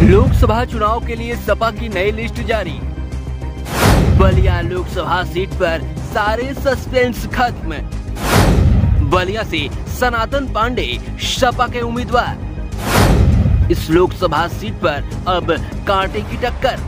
लोकसभा चुनाव के लिए सपा की नई लिस्ट जारी। बलिया लोकसभा सीट पर सारे सस्पेंस खत्म। बलिया से सनातन पांडे सपा के उम्मीदवार। इस लोकसभा सीट पर अब कांटे की टक्कर।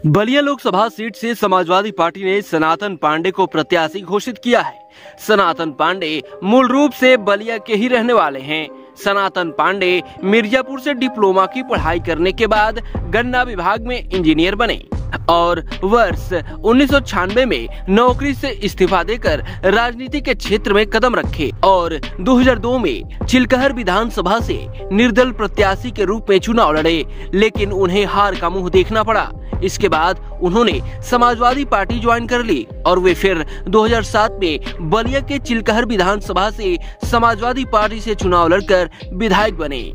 बलिया लोकसभा सीट से समाजवादी पार्टी ने सनातन पांडे को प्रत्याशी घोषित किया है। सनातन पांडे मूल रूप से बलिया के ही रहने वाले हैं। सनातन पांडे मिर्जापुर से डिप्लोमा की पढ़ाई करने के बाद गन्ना विभाग में इंजीनियर बने और वर्ष 1996 में नौकरी से इस्तीफा देकर राजनीति के क्षेत्र में कदम रखे और 2002 में चिलकहर विधानसभा से निर्दल प्रत्याशी के रूप में चुनाव लड़े, लेकिन उन्हें हार का मुंह देखना पड़ा। इसके बाद उन्होंने समाजवादी पार्टी ज्वाइन कर ली और वे फिर 2007 में बलिया के चिलकहर विधानसभा से समाजवादी पार्टी से चुनाव लड़कर विधायक बने।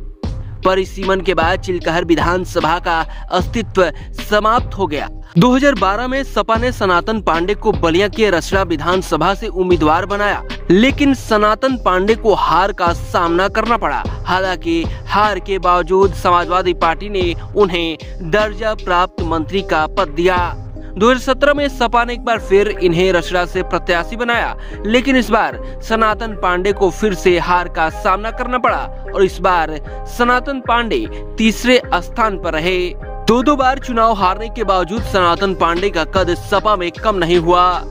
परिसीमन के बाद चिलकहर विधानसभा का अस्तित्व समाप्त हो गया। 2012 में सपा ने सनातन पांडे को बलिया के रसड़ा विधानसभा से उम्मीदवार बनाया, लेकिन सनातन पांडे को हार का सामना करना पड़ा। हालांकि हार के बावजूद समाजवादी पार्टी ने उन्हें दर्जा प्राप्त मंत्री का पद दिया। 2017 में सपा ने एक बार फिर इन्हें रसड़ा से प्रत्याशी बनाया, लेकिन इस बार सनातन पांडे को फिर से हार का सामना करना पड़ा और इस बार सनातन पांडे तीसरे स्थान पर रहे। दो बार चुनाव हारने के बावजूद सनातन पांडे का कद सपा में कम नहीं हुआ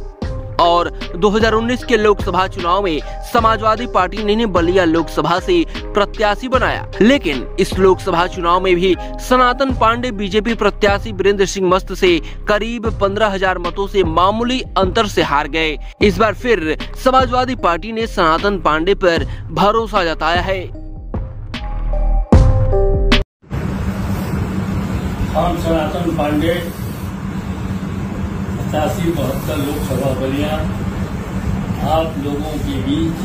और 2019 के लोकसभा चुनाव में समाजवादी पार्टी ने बलिया लोकसभा से प्रत्याशी बनाया, लेकिन इस लोकसभा चुनाव में भी सनातन पांडे बीजेपी प्रत्याशी वीरेंद्र सिंह मस्त से करीब 15,000 मतों से मामूली अंतर से हार गए। इस बार फिर समाजवादी पार्टी ने सनातन पांडे पर भरोसा जताया है। हम सनातन पांडे 87-72 लोकसभा बलिया आप लोगों के बीच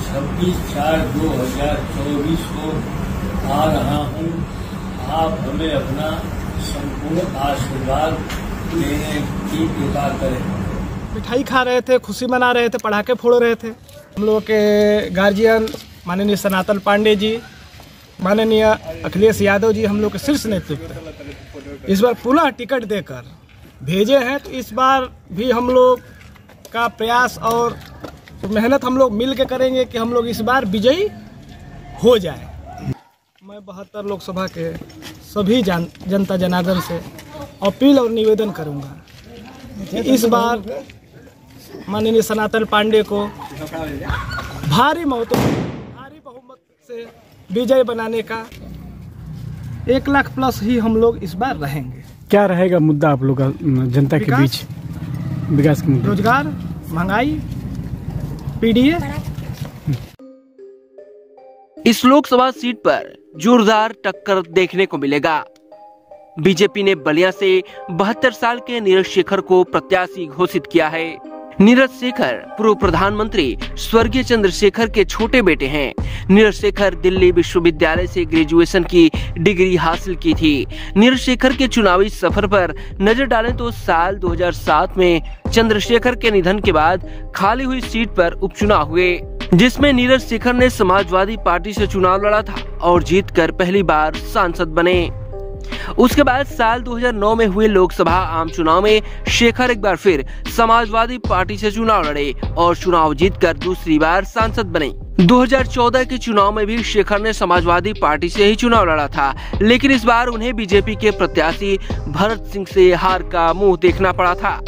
26/4/2024 को आ रहा हूं। आप हमें अपना संपूर्ण आशीर्वाद देने की कृपा करें। मिठाई खा रहे थे, खुशी मना रहे थे, पटाखे फोड़ रहे थे। हम लोग के गार्जियन माननीय सनातन पांडे जी, माननीय अखिलेश यादव जी हम लोग के शीर्ष नेतृत्व इस बार पुनः टिकट देकर भेजे हैं। तो इस बार भी हम लोग का प्रयास और मेहनत हम लोग मिल के करेंगे कि हम लोग इस बार विजयी हो जाए। मैं 72 लोकसभा के सभी जनता जनार्दन से अपील और निवेदन करूंगा कि इस बार माननीय सनातन पांडे को भारी बहुमत से विजय बनाने का 1 लाख प्लस ही हम लोग इस बार रहेंगे। क्या रहेगा मुद्दा आप लोग का जनता के बीच? विकास के मुद्दे, रोजगार, महंगाई, पीडीए। इस लोकसभा सीट पर जोरदार टक्कर देखने को मिलेगा। बीजेपी ने बलिया से 72 साल के नीरज शेखर को प्रत्याशी घोषित किया है। नीरज शेखर पूर्व प्रधानमंत्री स्वर्गीय चंद्रशेखर के छोटे बेटे हैं। नीरज शेखर दिल्ली विश्वविद्यालय से ग्रेजुएशन की डिग्री हासिल की थी। नीरज शेखर के चुनावी सफर पर नजर डालें तो साल 2007 में चंद्रशेखर के निधन के बाद खाली हुई सीट पर उपचुनाव हुए, जिसमें नीरज शेखर ने समाजवादी पार्टी से चुनाव लड़ा था और जीतकर पहली बार सांसद बने। उसके बाद साल 2009 में हुए लोकसभा आम चुनाव में शेखर एक बार फिर समाजवादी पार्टी से चुनाव लड़े और चुनाव जीतकर दूसरी बार सांसद बने। 2014 के चुनाव में भी शेखर ने समाजवादी पार्टी से ही चुनाव लड़ा था, लेकिन इस बार उन्हें बीजेपी के प्रत्याशी भरत सिंह से हार का मुंह देखना पड़ा था।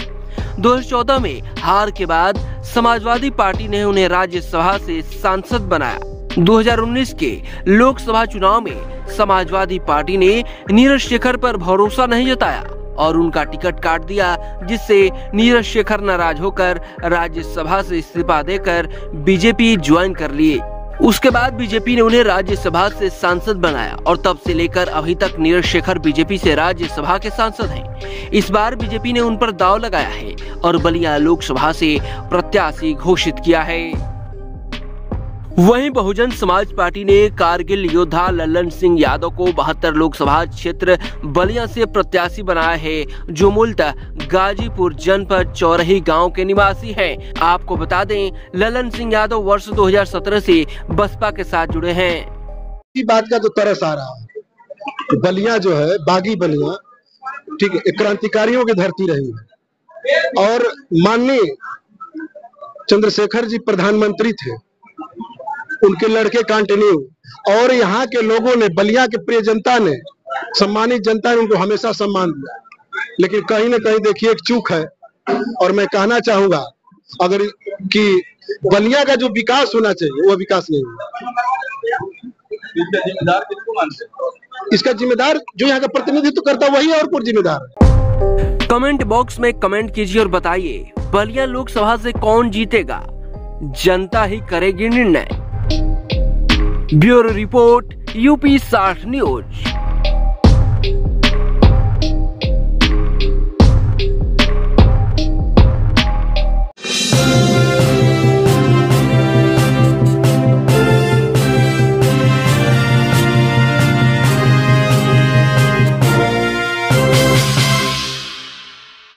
2014 में हार के बाद समाजवादी पार्टी ने उन्हें राज्यसभा से सांसद बनाया। 2019 के लोकसभा चुनाव में समाजवादी पार्टी ने नीरज शेखर पर भरोसा नहीं जताया और उनका टिकट काट दिया, जिससे नीरज शेखर नाराज होकर राज्यसभा से इस्तीफा देकर बीजेपी ज्वाइन कर लिए। उसके बाद बीजेपी ने उन्हें राज्यसभा से सांसद बनाया और तब से लेकर अभी तक नीरज शेखर बीजेपी से राज्यसभा के सांसद हैं। इस बार बीजेपी ने उन पर दांव लगाया है और बलिया लोकसभा से प्रत्याशी घोषित किया है। वहीं बहुजन समाज पार्टी ने कारगिल योद्धा लल्लन सिंह यादव को 72 लोकसभा क्षेत्र बलिया से प्रत्याशी बनाया है, जो मूलतः गाजीपुर जनपद चौरही गांव के निवासी हैं। आपको बता दें, लल्लन सिंह यादव वर्ष 2017 से बसपा के साथ जुड़े हैं। इसी बात का तो तरस आ रहा है। बलिया जो है, बागी बलिया, ठीक है, क्रांतिकारियों की धरती रही है और माननीय चंद्रशेखर जी प्रधानमंत्री थे, उनके लड़के कंटिन्यू, और यहाँ के लोगों ने, बलिया के प्रिय जनता ने, सम्मानित जनता ने उनको हमेशा सम्मान दिया। लेकिन कहीं ना कहीं देखिए एक चूक है, और मैं कहना चाहूंगा अगर कि बलिया का जो विकास होना चाहिए वो विकास नहीं हुआ। इसका जिम्मेदार किसको मानते हैं? इसका जिम्मेदार जो यहाँ का प्रतिनिधित्व करता वही है, और कोई जिम्मेदार है। कमेंट बॉक्स में कमेंट कीजिए और बताइए, बलिया लोकसभा से कौन जीतेगा? जनता ही करेगी निर्णय। Bureau report, UP 60 news.